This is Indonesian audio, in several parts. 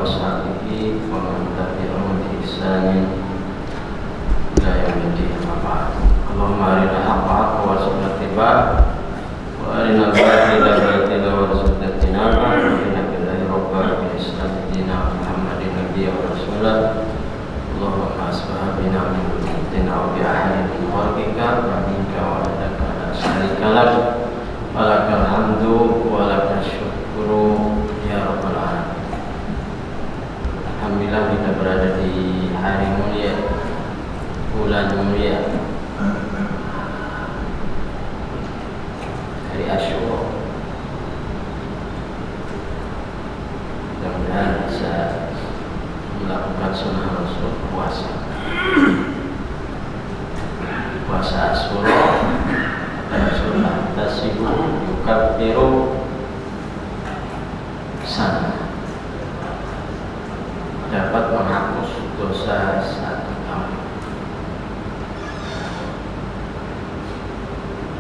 sahbihi wa man tabi'ahum bi ihsanin ila yaumil din. Allahumma arina haqqa haqqa warzuqna ittiba'ah wa arina al-batila batila warzuqna ijtinabah. Inna billahi rabbil islam dina Muhammadin nabiyya wa rasulah. Allahumma asbah bina min wujudina wa bi ahadin min khalqika wa minka wa adaka la syarika lak wa lakal hamdu wa lakal syukru ya rabbal alamin. Alhamdulillah kita berada di hari mulia, bulan mulia, hari Asyura. Mudah-mudahan bisa melakukan sunnah Rasul puasa. Puasa Asyura dan sunnah tasibu yukabbiru sana, dapat menghapus dosa satu tahun.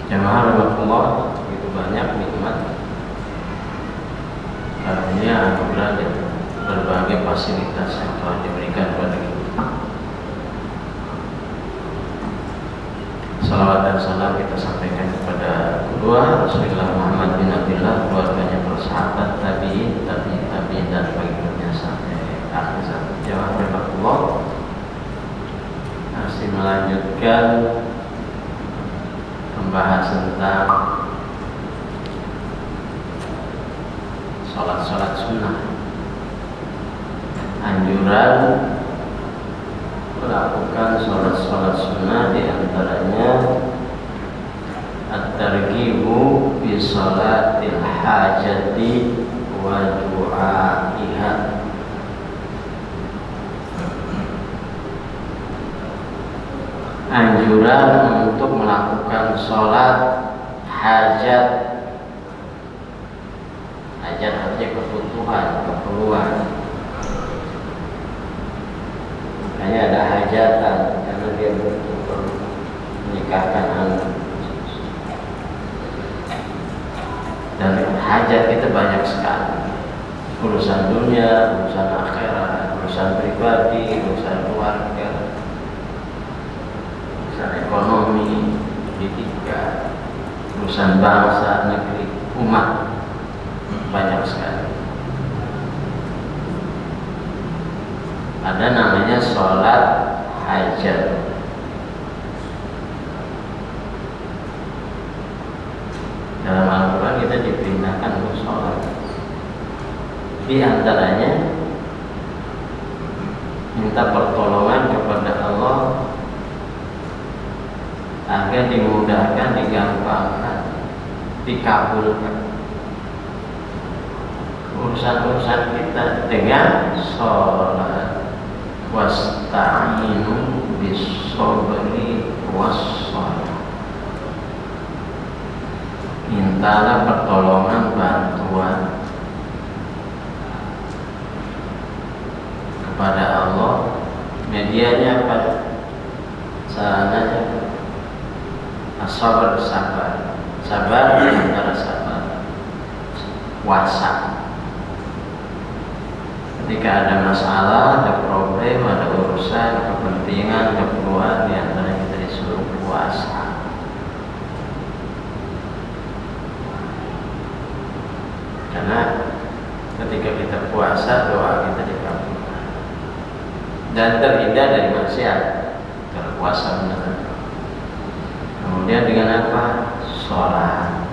Jamaah rahmatullah, begitu banyak nikmat karunia anugerah dan berbagai fasilitas yang telah diberikan kepada kita. Salawat dan salam kita sampaikan kepada kedua Rasulullah Muhammad bin Abdullah, keluarganya, para sahabat, tabi'in dan pengikutnya sampai akhir zaman. Jamaah rahmatullah, masih melanjutkan pembahasan tentang sholat sunnah, anjuran melakukan sholat sunnah, diantaranya at-targhibu bi sholatil hajati wa du'aiha. Anjuran untuk melakukan sholat hajat. Hajat artinya kebutuhan, keperluan. Makanya ada hajatan, karena dia butuh menikahkan anak. Dan hajat kita banyak sekali. Urusan dunia, urusan akhirat, urusan pribadi, urusan keluarga, urusan ekonomi, pendidikan, urusan bangsa, negeri, umat, banyak sekali. Ada namanya sholat hajat. Dalam Al-Quran kita diperintahkan untuk sholat. Di antaranya minta pertolongan kepada Allah agar dimudahkan, digampangkan, dikabulkan urusan-urusan kita dengan sholat. Wasta'inu bis-sabri was-shalah. Mintalah pertolongan, bantuan kepada Allah. Medianya apa? Sarananya as-sabr, sabar. Sabar di antara sabar, puasa. Ketika ada masalah, ada problem, ada urusan, kepentingan, keperluan, di antara kita disuruh puasa. Karena ketika kita puasa, doa kita dikabulkan dan terhindar dari maksiat kalau puasa benar. Kemudian dengan apa? Sholat.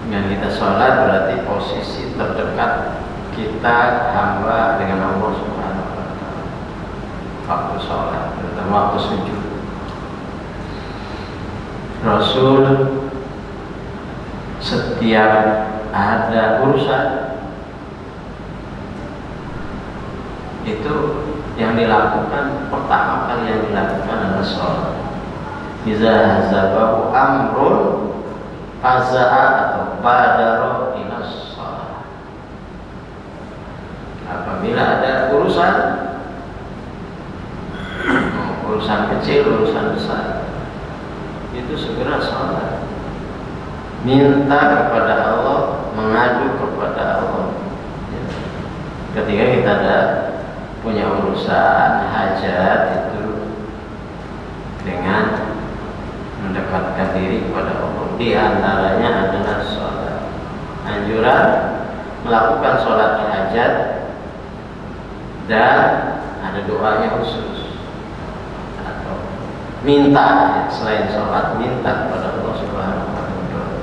Dengan kita sholat berarti posisi terdekat kita hamba dengan Allah Subhanahu wa ta'ala. Waktu sholat, terutama waktu sujud. Rasul setiap ada urusan itu yang dilakukan, pertama kali yang dilakukan adalah sholat. Iza hazabahu amrun faza'a atau badaro ila sholat. Apabila ada urusan kecil, urusan besar, itu segera sholat. Minta kepada Allah, mengadu kepada Allah, Ya. Ketika kita ada punya urusan hajat itu dengan mendekatkan diri kepada Allah, di antaranya adalah sholat. Anjuran melakukan sholat hajat dan ada doanya khusus atau minta ya, selain sholat minta kepada Allah Subhanahu wa Ta'ala.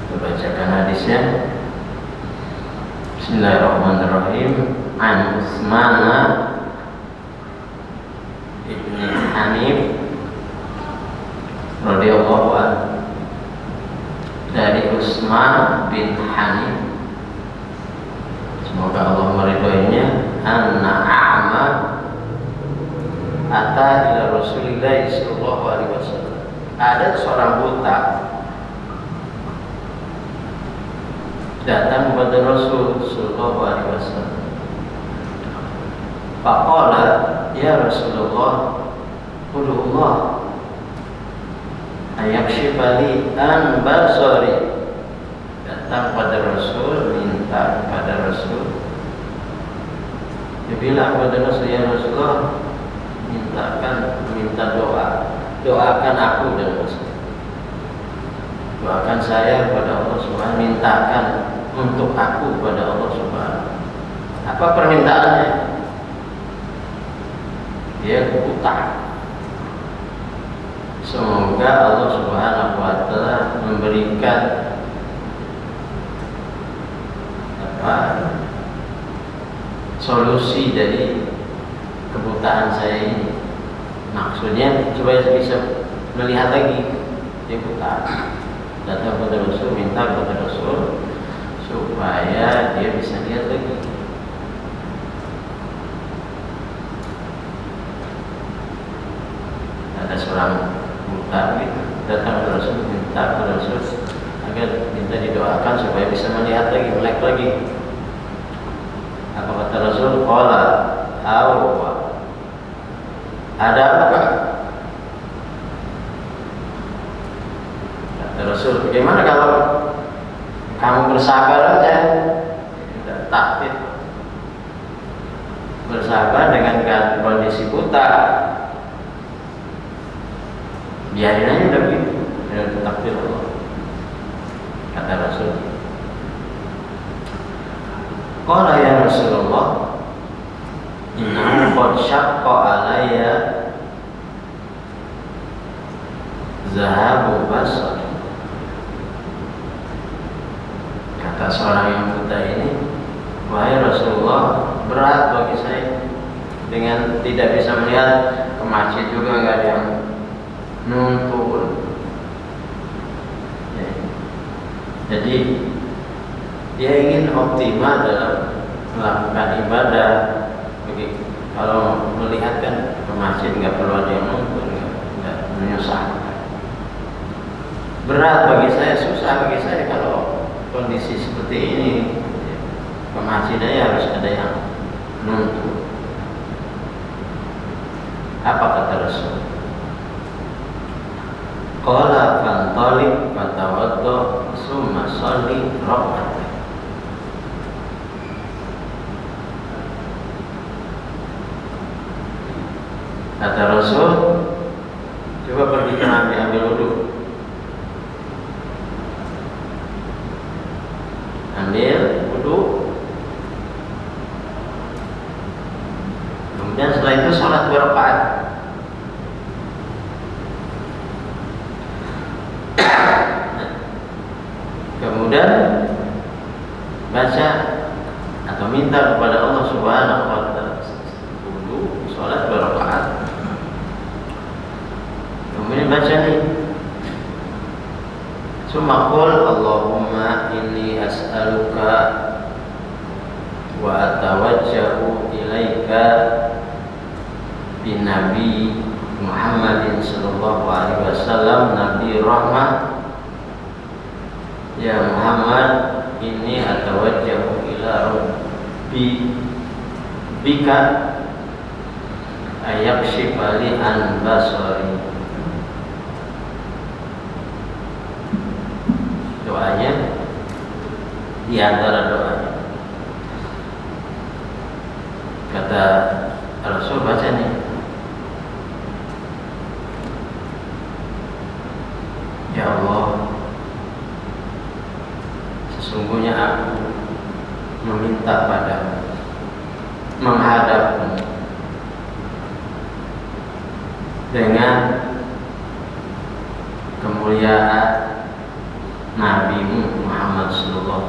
Kita bacakan hadisnya. Bismillahirrahmanirrahim. An Utsman ibn Hanif radhiyallahu anhu, dari Utsman bin Hanif, semoga Allah meridhoinya, anna a'ma ata ila Rasulillah sallallahu alaihi wasallam. Ada seorang buta datang kepada Rasul sallallahu alaihi wasallam. Faqala, ya Rasulullah, ud'ullah ayakshifa li an basari. Datang pada Rasul, minta kepada Rasul. Dia bilang kepada Rasul, ya Rasulullah, minta doa, doakan aku dan Rasul, doakan saya kepada Allah Subhanahu, mintakan untuk aku kepada Allah Subhanahu. Apa permintaannya? Dia buta. Semoga Allah Subhanahu wa Ta'ala memberikan solusi dari kebutaan saya ini. Maksudnya supaya bisa melihat lagi. Dia buta. Datang kepada Rasul, minta kepada Rasul supaya dia bisa lihat lagi. Ada seorang buta gitu, datang kepada Rasul, minta kepada Rasul agar minta didoakan supaya bisa melihat lagi, melek lagi. Apa kata Rasul? Qala awwa, ada apa? Kata Rasul, bagaimana kalau kamu bersabar aja? Tidak takdir, bersabar dengan kondisi buta, biarin aja udah begitu, udah takdir Allah. Kata Rasul, qala ya Rasulullah, innahu qad syaqqa alayya zahabu basar. Kata seorang yang buta ini, wahai Rasulullah, berat bagi saya dengan tidak bisa melihat, ke masjid juga nggak ada yang nuntun. Jadi dia ingin optimal dalam melakukan ibadah. Begitu. Kalau melihat kan ke masjid nggak perlu ada yang nuntun, nggak menyusahkan. Berat bagi saya, susah bagi saya kalau kondisi seperti ini. Ke masjid aja harus ada yang nuntun. Apa kata Rasul? Qala fantalik fatawaddo summa sholli rak'atain. Kata Rasul, coba pergi ke Nabi, ambil wudu, kemudian setelah itu sholat 2 rakaat. Kemudian baca atau minta kepada Allah Subhanahu wa Ta'ala, wudu, sholat 2 rakaat. Kemudian baca nih, summa qul Allahumma inni as'aluka wa atawajjahu ilaika bin Nabi Muhammadin sallallahu alaihi wasallam Nabi rahmah. Ya Muhammad, ini atawajjahu ila Rabbi bika ayakshifa li an basari. Doanya, di antara doanya. Kata Rasul, baca nih, ya Allah, sesungguhnya aku meminta padamu, menghadapmu dengan kemuliaan Nabi Muhammad SAW,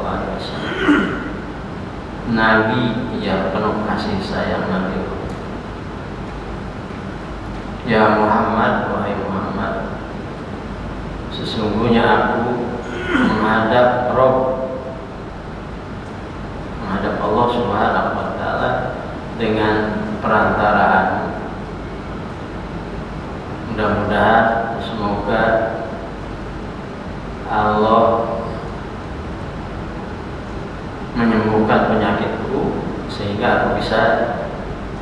Nabi yang penuh kasih sayang Nabi. Ya Muhammad, wahai Muhammad, sesungguhnya aku menghadap Allah Subhanahu wa Ta'ala dengan perantaraan. Mudah-mudahan, semoga Allah menyembuhkan penyakitku sehingga aku bisa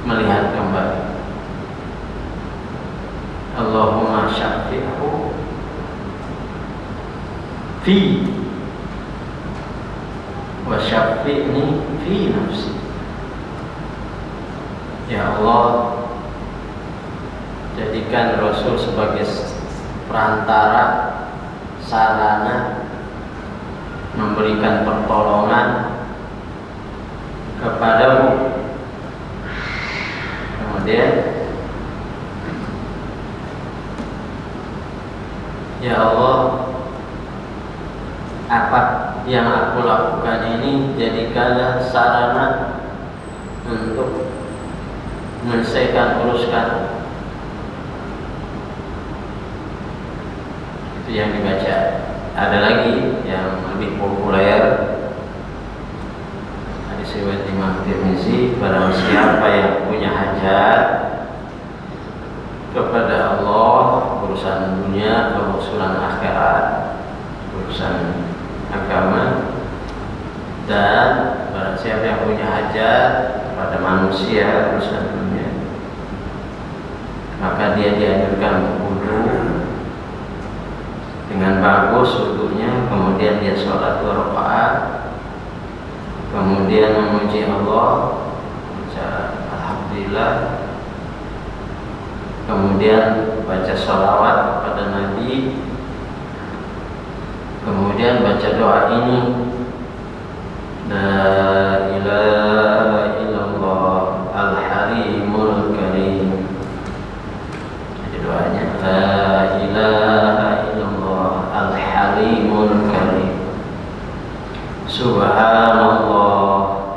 melihat kembali. Allahumma syafi'hu fi wa syafi'ni fi nafsi. Ya Allah, jadikan Rasul sebagai perantara, sarana memberikan pertolongan kepadamu. Kemudian, ya Allah, apa yang aku lakukan ini jadikanlah sarana untuk menyelesaikan urusan. Itu yang dibaca. Ada lagi yang lebih populer, hadis riwayat Imam Tirmizi, barang siapa yang punya hajat kepada Allah, urusan dunia, urusan akhirat, urusan agama, dan barang siapa yang punya hajat pada manusia, urusan dunia, maka dia dianjurkan wudu dengan bagus wudunya, kemudian dia sholat 2 rakaat, kemudian memuji Allah, baca alhamdulillah, kemudian baca sholawat kepada Nabi, kemudian baca doa ini, la ilaha illallah al-halimul karim. Jadi doanya la ilaha illallah al-halimul karim, subhanallah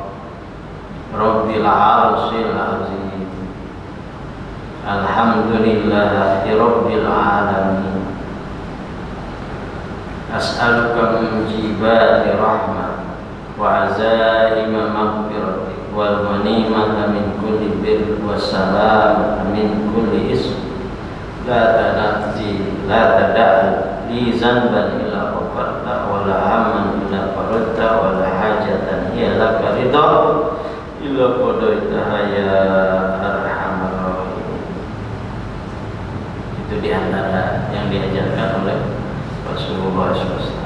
rabbil arsyil azim, alhamdulillahi rabbil alamin, as'aluka mujibati rahmah wa azaima maghfirati wal ghanimata min kulli birr wa salamata min kulli ism la tada'a li zanban illa ghafarta wa la hamman illa faradta wa la hajatan hiya laka ridha illa qadaitaha ya arhamar rahimin. Itu diantara yang diajarkan oleh Rasulullah SAW.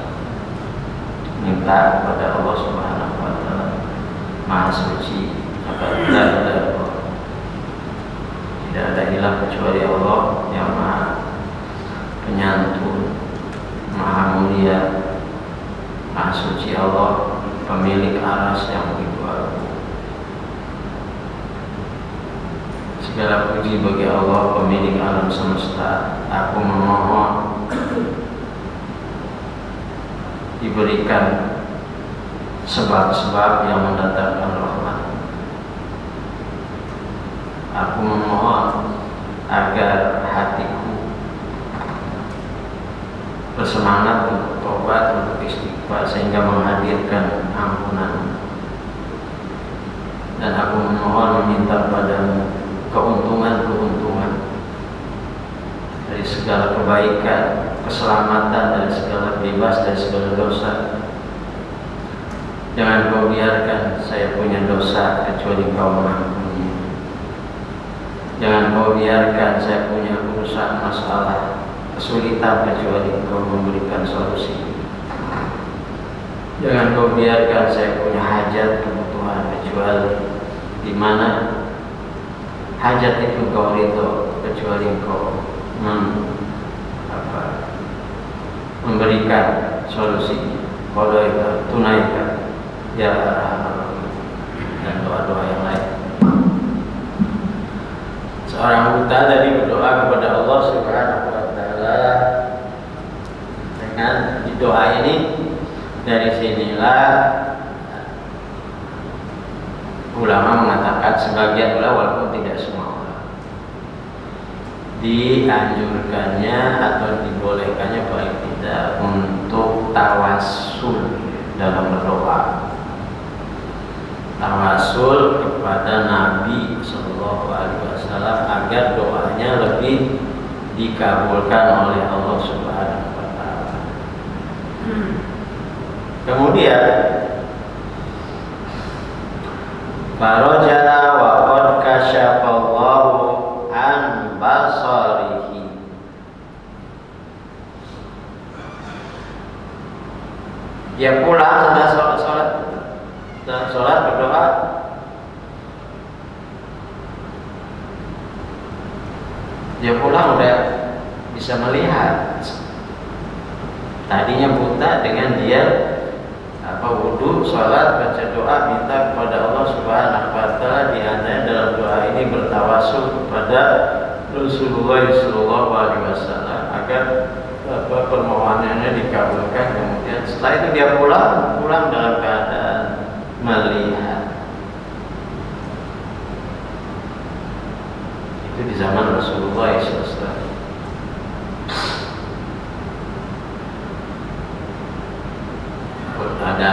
Minta kepada Allah Subhanahu wa Ta'ala, Maha Suci, tidak ada ilah kecuali Allah yang Maha Penyantun, Maha Mulia, Maha Suci Allah, pemilik aras yang begitu agung. Segala puji bagi Allah, pemilik alam semesta. Aku memohon diberikan sebab-sebab yang mendatangkan rahmat. Aku memohon agar hatiku bersemangat untuk tobat, untuk istighfar, sehingga menghadirkan ampunan. Dan aku memohon meminta padamu keuntungan dari segala kebaikan, keselamatan dari segala bebas dari segala dosa. Jangan kau biarkan saya punya dosa kecuali kau mengampuni. Jangan kau biarkan saya punya urusan masalah kesulitan kecuali kau memberikan solusi. Jangan kau biarkan saya punya hajat kebutuhan kecuali di mana hajat itu kau ridho, kecuali kau memberikan solusi. Kau tunaikan ya Rahman, dan doa-doa yang lain. Seorang buta tadi berdoa kepada Allah Subhanahu wa taala dengan doa ini. Dari sinilah ulama mengatakan, sebagian ulama walaupun tidak semua ulama, dianjurkannya atau dibolehkannya paling tidak untuk tawassul dalam berdoa. Tawassul kepada Nabi Sallallahu Alaihi Wasallam agar doanya lebih dikabulkan oleh Allah Subhanahu Wa Taala. Kemudian farajala wa qad kasyafallahu an basarihi. Dia pulang setelah sholat berdoa. Dia pulang udah bisa melihat. Tadinya buta, dengan dia wudu, sholat, baca doa, minta kepada Allah Subhanahu wa taala, di antaranya dalam doa ini bertawassul kepada Rasulullah sallallahu alaihi wasallam agar permohonannya dikabulkan. Kemudian setelah itu dia pulang dalam keadaan melihat. Itu di zaman Rasulullah sallallahu alaihi wasallam. Ada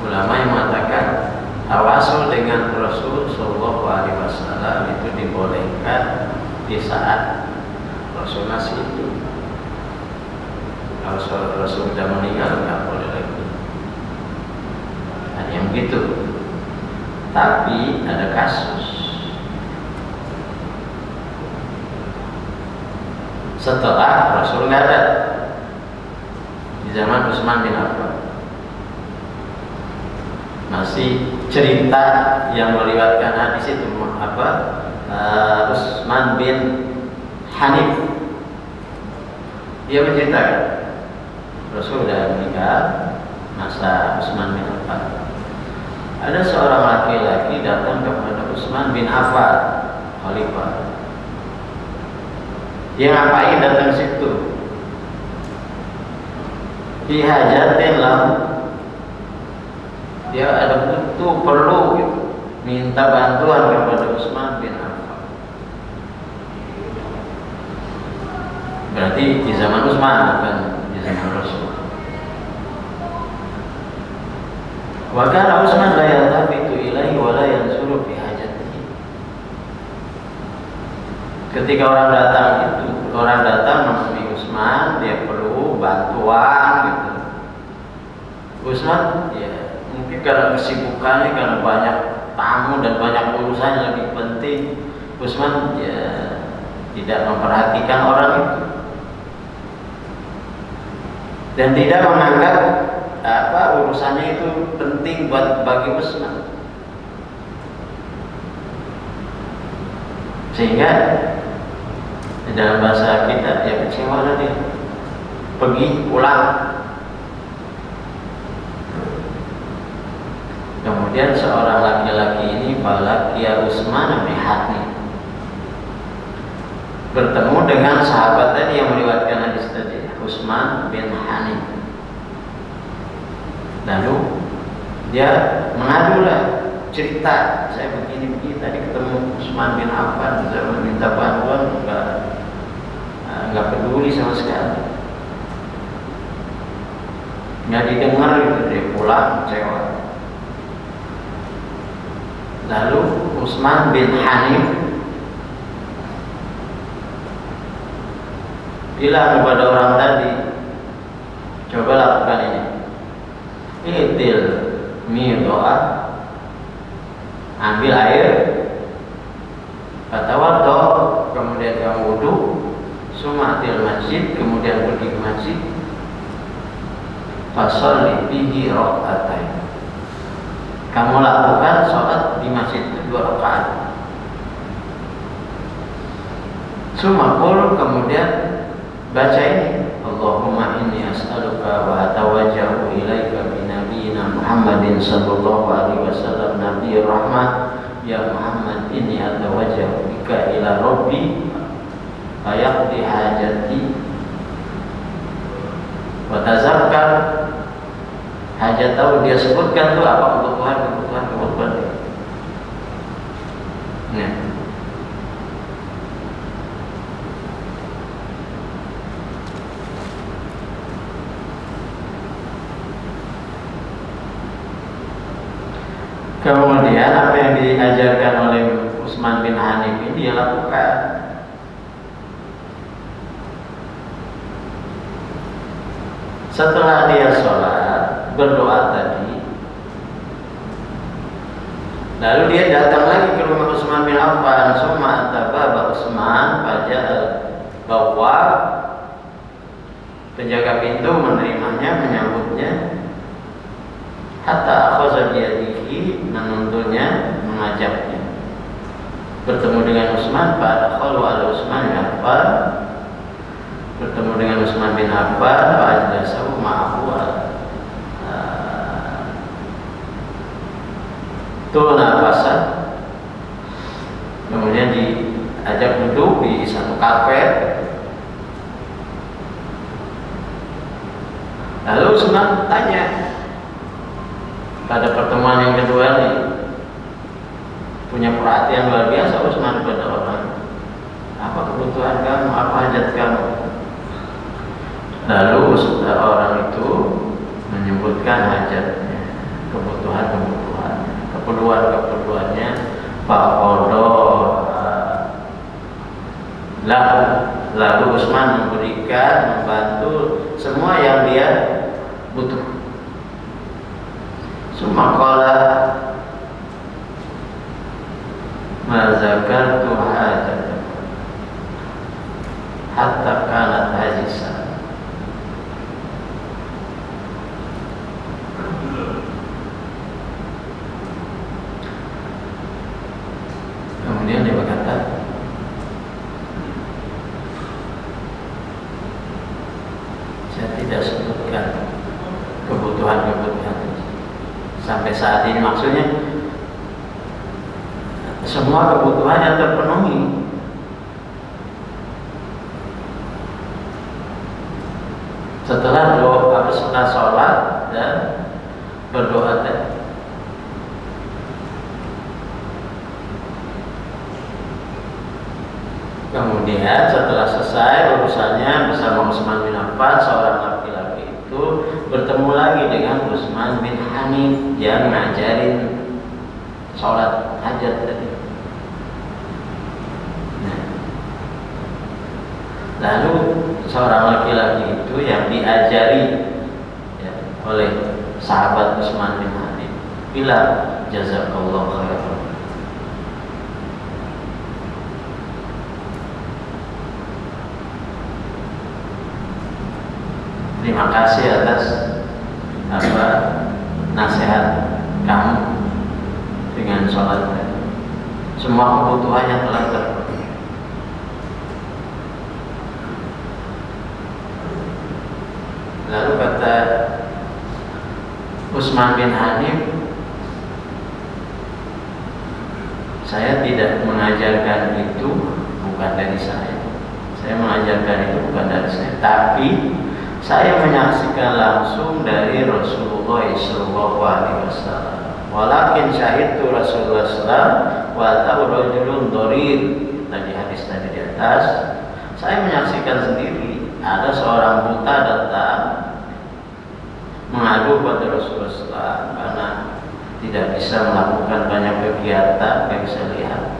ulama yang mengatakan tawasul dengan Rasul Sallallahu Alaihi Wasallam itu dibolehkan di saat Rasul masih hidup. Kalau Rasul sudah meninggal nggak boleh lagi. Ada yang begitu. Tapi ada kasus setelah Rasul nggak ada, di zaman Utsman bin Affan. Masih cerita yang meriwayatkan hadis itu Utsman bin Hanif. Dia menceritakan Rasul sudah meninggal masa Utsman bin Affan. Ada seorang laki-laki datang kepada Utsman bin Affan, khalifah. Dia ngapain datang situ? Fi hajatin lahu. Dia ada butuh, perlu gitu, minta bantuan kepada Utsman bin Affan. Berarti di zaman Utsman, bukan di zaman Rasul. Wa kana Utsman la yaltafitu ilaihi wa la yansuru fi hajatihi. Ketika orang datang menemui Utsman, dia perlu bantuan gitu. Utsman mungkin karena kesibukannya, karena banyak tamu dan banyak urusan yang lebih penting, Utsman tidak memperhatikan orang itu dan tidak menganggap urusannya itu penting bagi Utsman, sehingga dalam bahasa kita dia kecewa, dia pergi pulang. Kemudian seorang laki-laki ini Balakia Utsman bin Hanif bertemu dengan sahabat tadi yang meriwayatkan hadis tadi, Utsman bin Hanif. Lalu dia mengadulah, cerita, saya begini tadi ketemu Utsman bin Affan, saya meminta bantuan, nggak peduli sama sekali, nggak didengar gitu. Dia pulang kecewa. Lalu Utsman bin Hanif bilang kepada orang tadi, coba lakukan ini. Itil doa, ambil air, fatawaddo, kemudian kamu wudu, sumatil masjid, kemudian pergi ke masjid, fasholli bihi rakaatain. Kamu lakukan sholat di masjid itu 2 rakaat. Sumakul, kemudian baca ini, Allahumma inni as'aluka wa atawajjahu ilaika bi nabiyyina Muhammadin sallallahu alaihi wasallam nabiyir rahmah. Ya Muhammad, inni atawajjahu bika ila rabbi fayaqdi hajati wa tazakkar hajat. Tahu dia sebutkan tuh apa kebutuhan. Nah, kemudian apa yang diajarkan oleh Utsman bin Hanif ini dia lakukan. Setelah dia sholat berdoa tadi, lalu dia datang lagi ke rumah Utsman bin Affan. Summa ataba Utsman faja'al bawwab, penjaga pintu menerimanya, menyambutnya. Hatta akhadha biyadihi, menuntunnya, mengajaknya. Bertemu dengan Utsman, fadakhalu ala Utsman bin Affan, bertemu dengan Utsman bin Affan, fajlasahu ma'ahu turun nafasan. Kemudian diajak duduk di satu karpet. Lalu Utsman tanya pada pertemuan yang kedua ini, punya perhatian luar biasa Utsman pada orang. Apa kebutuhan kamu? Apa hajat kamu? Lalu orang itu menyebutkan hajatnya, keperluannya, lalu Utsman memberikan, membantu semua yang dia butuh. Summa qala ma zakartu hajatan hatta kanat hajisan. Kemudian dia berkata, saya tidak sebutkan kebutuhan sampai saat ini, maksudnya semua kebutuhan yang terpenuhi. Setelah sholat dan berdoa tadi. Kemudian setelah selesai urusannya bersama Utsman bin Affan, seorang laki-laki itu bertemu lagi dengan Utsman bin Hanif yang ngajarin sholat hajat tadi. Nah, lalu seorang laki-laki itu yang diajari ya, oleh sahabat Utsman bin Hanif bilang, jazakallahu khairan. Terima kasih atas nasihat kamu dengan sholat. Semua kebutuhannya telah terpenuhi. Lalu kata Utsman bin Hanif, saya tidak mengajarkan itu bukan dari saya. Saya mengajarkan itu bukan dari saya, tapi saya menyaksikan langsung dari Rasulullah SAW. Walakin syahidtu Rasulullah SAW wa ta'u rajulun dharir. Tadi hadis tadi di atas, saya menyaksikan sendiri ada seorang buta datang mengadu pada Rasulullah SAW karena tidak bisa melakukan banyak kegiatan, tidak bisa lihat.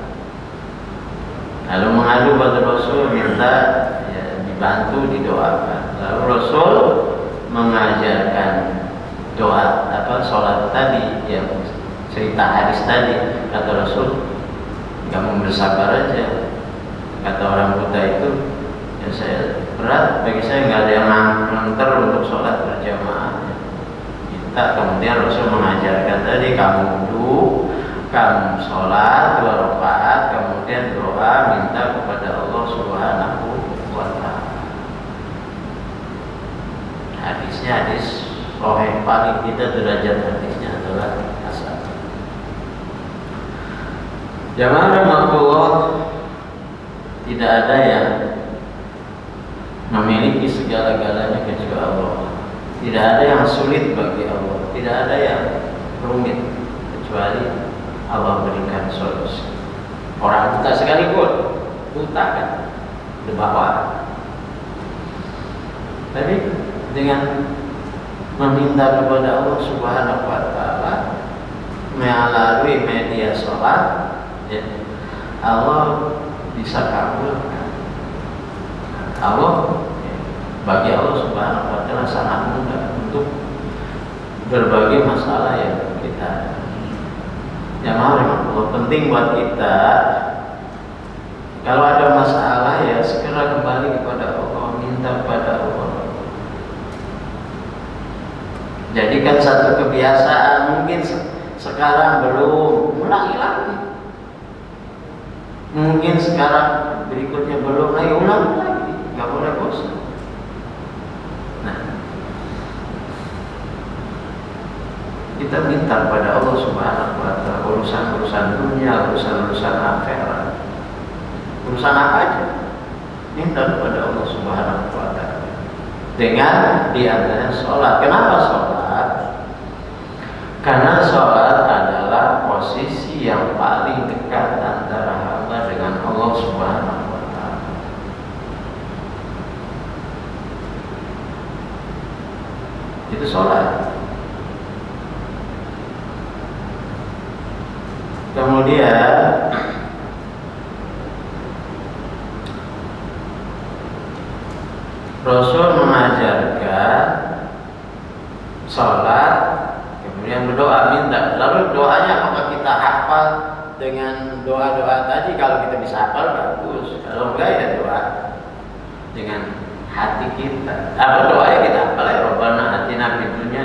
Lalu mengadu pada Rasul, minta dibantu, didoakan. Lalu Rasul mengajarkan doa sholat tadi, yang cerita hadis tadi. Kata Rasul, kamu bersabar aja. Kata orang buta itu, ya saya berat, bagi saya nggak ada yang nganter untuk sholat berjamaah. kita. Kemudian Rasul mengajarkan tadi, kamu wudu, kamu sholat 2 rakaat, kemudian doa minta kepada Allah Subhanahu wa Ta'ala. Hadisnya hadis sahih, paling tidak derajat hadisnya adalah hasan. Jamaah rahimakumullah, tidak ada yang memiliki segala-galanya kecuali Allah. Tidak ada yang sulit bagi Allah, tidak ada yang rumit kecuali Allah berikan solusi. Orang buta sekalipun, buta kan, di bawah. Tapi dengan meminta kepada Allah Subhanahu wa Ta'ala melalui media sholat, ya, Allah bisa kabulkan. Allah, bagi Allah Subhanahu wa Ta'ala sangat mudah untuk berbagai masalah yang kita. Ya Allah, penting buat kita kalau ada masalah ya segera kembali kepada Allah, minta kepada Allah. Jadikan satu kebiasaan, mungkin sekarang belum, ulangi lagi. Mungkin sekarang berikutnya belum, lagi ulangi lagi, nggak boleh bosan. Nah, kita minta kepada Allah Subhanahu wa Ta'ala urusan-urusan dunia, urusan-urusan akhirat, urusan apa aja, minta kepada Allah Subhanahu wa Ta'ala. Dengan diantaranya sholat. Kenapa sholat? Karena sholat adalah posisi yang paling dekat antara hamba dengan Allah Subhanahu wa Ta'ala. Itu sholat. Kemudian Rasul mengajarkan sholat, kemudian berdoa minta. Lalu doanya apakah kita hafal dengan doa-doa tadi? Kalau kita bisa hafal bagus, kalau enggak ya doa dengan hati kita. Apa doanya kita hafal ya, Rabbana atina fid dunya,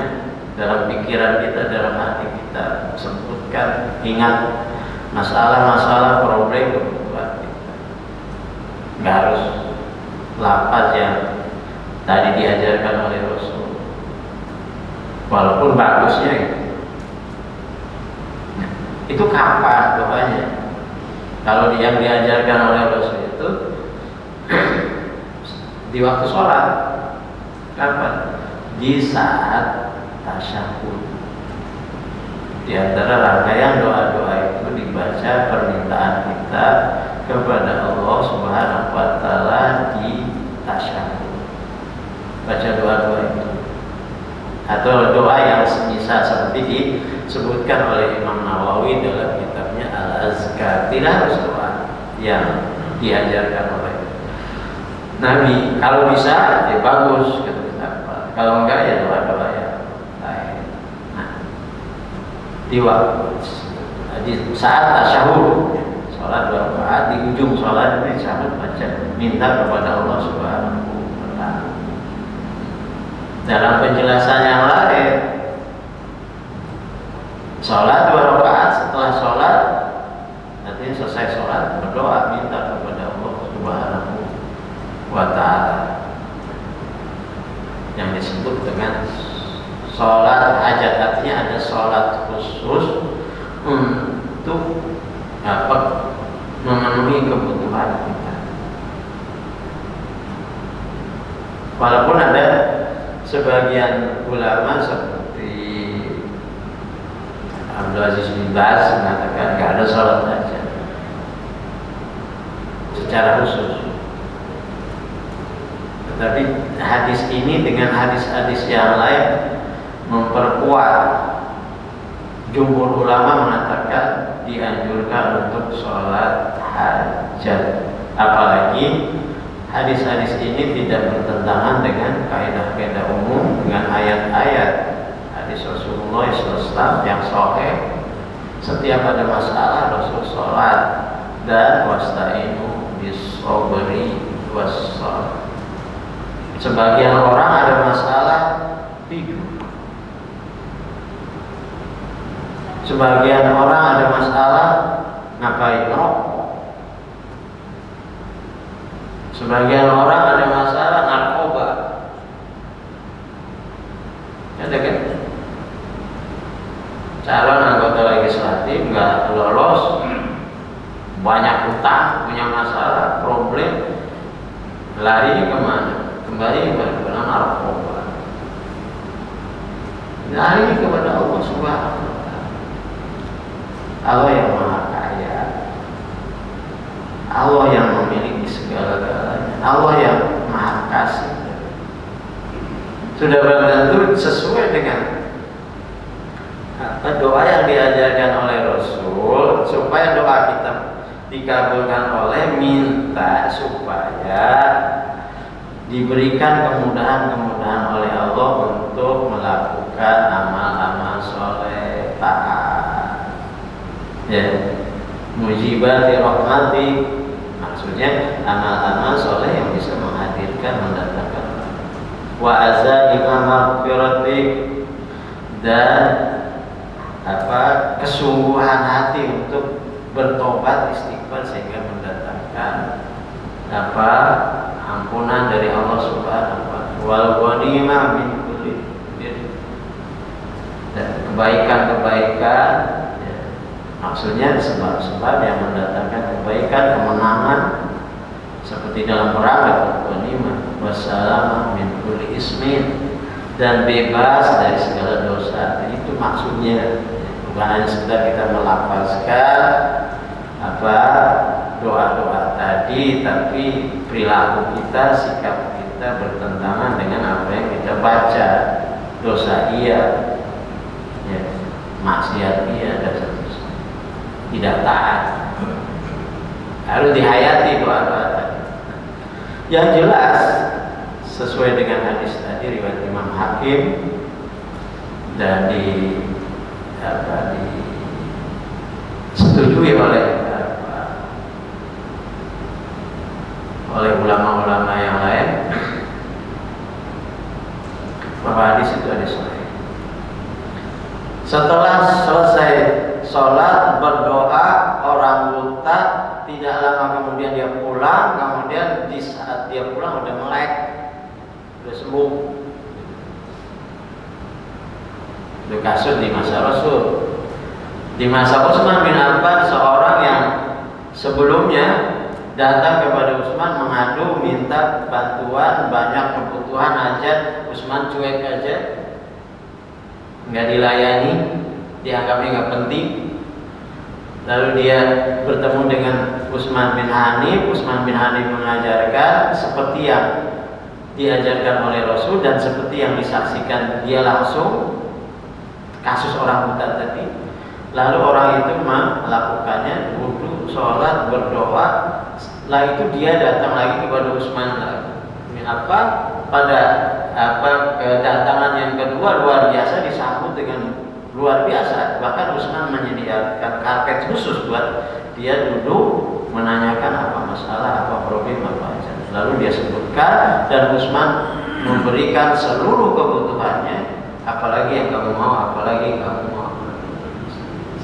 dalam pikiran kita, dalam hati kita sebutkan, ingat masalah-masalah problem buat kita. Enggak harus lafaz yang tadi diajarkan oleh Rasul, walaupun bagusnya gitu. Nah, itu kapan doanya? Kalau yang diajarkan oleh Rasul itu di waktu sholat. Kapan? Di saat tasyahud. Di antara rangkaian doa-doa itu dibaca permintaan kita kepada Allah Subhanahu wa Ta'ala di tasyahud. Baca doa-doa itu, atau doa yang semisal seperti disebutkan oleh Imam Nawawi dalam kitabnya Al-Azkar. Tidak harus doa yang diajarkan oleh Nabi. Kalau bisa ya bagus, kalau enggak ya doa-doa yang lain. Nah, di saat tasyahud, sholat 2 rakaat, di ujung sholat ini tasyahud baca minta kepada Allah Subhanahu wa Ta'ala. Dalam penjelasan yang lain, sholat 2 rakaat, setelah sholat nanti selesai sholat berdoa minta kepada Allah Subhanahu wa Ta'ala, yang disebut dengan sholat hajat. Artinya ada sholat khusus untuk memenuhi kebutuhan kita. Walaupun ada sebagian ulama seperti Abdul Aziz bin Baz mengatakan nggak ada sholat hajat secara khusus. Tetapi hadis ini dengan hadis-hadis yang lain memperkuat. Jumhur ulama mengatakan dianjurkan untuk sholat hajat. Apalagi hadis-hadis ini tidak bertentangan dengan kaidah-kaidah umum, dengan ayat-ayat hadis Rasulullah SAW yang sahih. Setiap ada masalah Rasul sholat dan wasta'inu bis-sabri was-shalah. Sebagian orang ada masalah tidur, Sebagian orang ada masalah ngapain? Ngerokok. Sebagian orang ada masalah narkoba. Ada kan? Calon anggota legislatif nggak lolos, banyak utang, punya masalah, problem, lari kemana? Kembali kepada narkoba. Lari kepada Allah Subhanahu wa Ta'ala. Allah yang Maha Kaya, Allah yang memiliki segala-galanya, Allah yang Maha Kasih. Sudah belum tentu sesuai dengan doa yang diajarkan oleh Rasul, supaya doa kita dikabulkan oleh minta supaya diberikan kemudahan-kemudahan oleh Allah untuk melakukan amal-amal soleh taat. Ya, mujibati rahmati, maksudnya amal-amal soleh yang bisa menghadirkan, mendatangkan wa azaima maghfirati, dan kesungguhan hati untuk bertobat istighfar sehingga mendatangkan ampunan dari Allah Subhanahu wa Ta'ala, wal ghanimah min kulli bir, dan kebaikan-kebaikan, ya, maksudnya sebab-sebab yang mendatangkan kebaikan, kemenangan, seperti dalam perang dapat ghanimah, wassalamah min kulli ismin, dan bebas dari segala dosa. Itu maksudnya, bukan hanya sekedar kita melafazkan doa-doa tadi, tapi perilaku kita, sikap kita bertentangan dengan apa yang kita baca. Dosa iya, ya, maksiat iya, dan seterusnya. Tidak taat. Harus dihayati doa-doa tadi. Yang jelas sesuai dengan hadis tadi riwayat Imam Hakim dan disetujui oleh ulama-ulama yang lain bahwa hadis itu hadis sahih. Setelah selesai sholat berdoa, orang buta tidak lama kemudian dia pulang. Kemudian di saat dia pulang udah melek, udah sembuh. Itu kasus di masa Rasul. Di masa Utsman bin Affan, seorang yang sebelumnya datang kepada Utsman mengadu minta bantuan, banyak kebutuhan hajat. Utsman cuek aja, nggak dilayani, dianggapnya nggak penting. Lalu dia bertemu dengan Utsman bin Hanif. Utsman bin Hanif mengajarkan seperti yang diajarkan oleh Rasul dan seperti yang disaksikan dia langsung, kasus orang buta tadi. Lalu orang itu melakukannya, wudu, sholat, berdoa. Setelah itu dia datang lagi kepada Utsman lagi. Pada kedatangan yang kedua luar biasa, disambut dengan luar biasa. Bahkan Utsman menyediakan karpet khusus buat dia duduk, menanyakan apa masalah, apa problem, apa aja. Lalu dia sebutkan dan Utsman memberikan seluruh kebutuhannya. Apalagi yang kamu mau, apalagi yang kamu mau.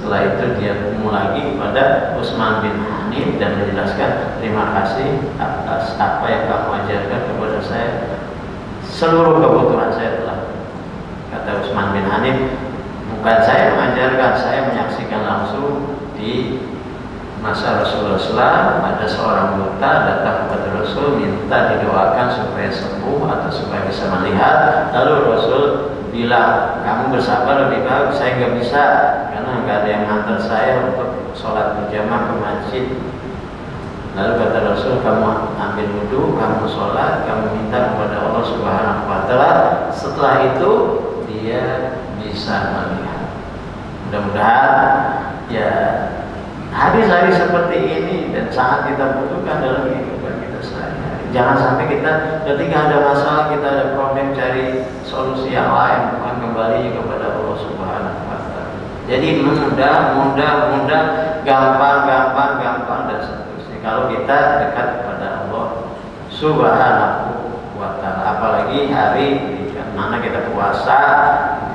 Setelah itu dia ketemu lagi kepada Utsman bin Hanif dan menjelaskan, terima kasih atas apa yang kamu ajarkan kepada saya. Seluruh kebutuhan saya telah. Kata Utsman bin Hanif, bukan saya mengajarkan, saya menyaksikan langsung di masa Rasulullah SAW. Ada seorang buta datang kepada Rasul minta didoakan supaya sembuh atau supaya bisa melihat. Lalu Rasul bilang, kamu bersabar lebih baik, saya nggak bisa karena nggak ada yang ngantar saya untuk sholat berjamaah ke masjid. Lalu kata Rasul, kamu ambil wudhu, kamu sholat, kamu minta kepada Allah Subhanahu wa Ta'ala. Setelah itu dia bisa melihat. Mudah-mudahan ya hadis-hadis seperti ini dan sangat kita butuhkan dalam kehidupan kita sehari-hari. Jangan sampai kita ketika ada masalah, kita ada problem, cari solusi yang lain, bukan kembali kepada Allah Subhanahu wa Ta'ala. Jadi mudah, gampang dan seterusnya. Kalau kita dekat kepada Allah Subhanahu wa Ta'ala, apalagi hari di mana kita puasa,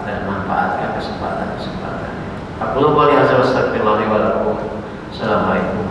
kita manfaatkan kesempatan-kesempatan. Apa Qul qouli hadza wa astaghfirullah li wa lakum. Assalamualaikum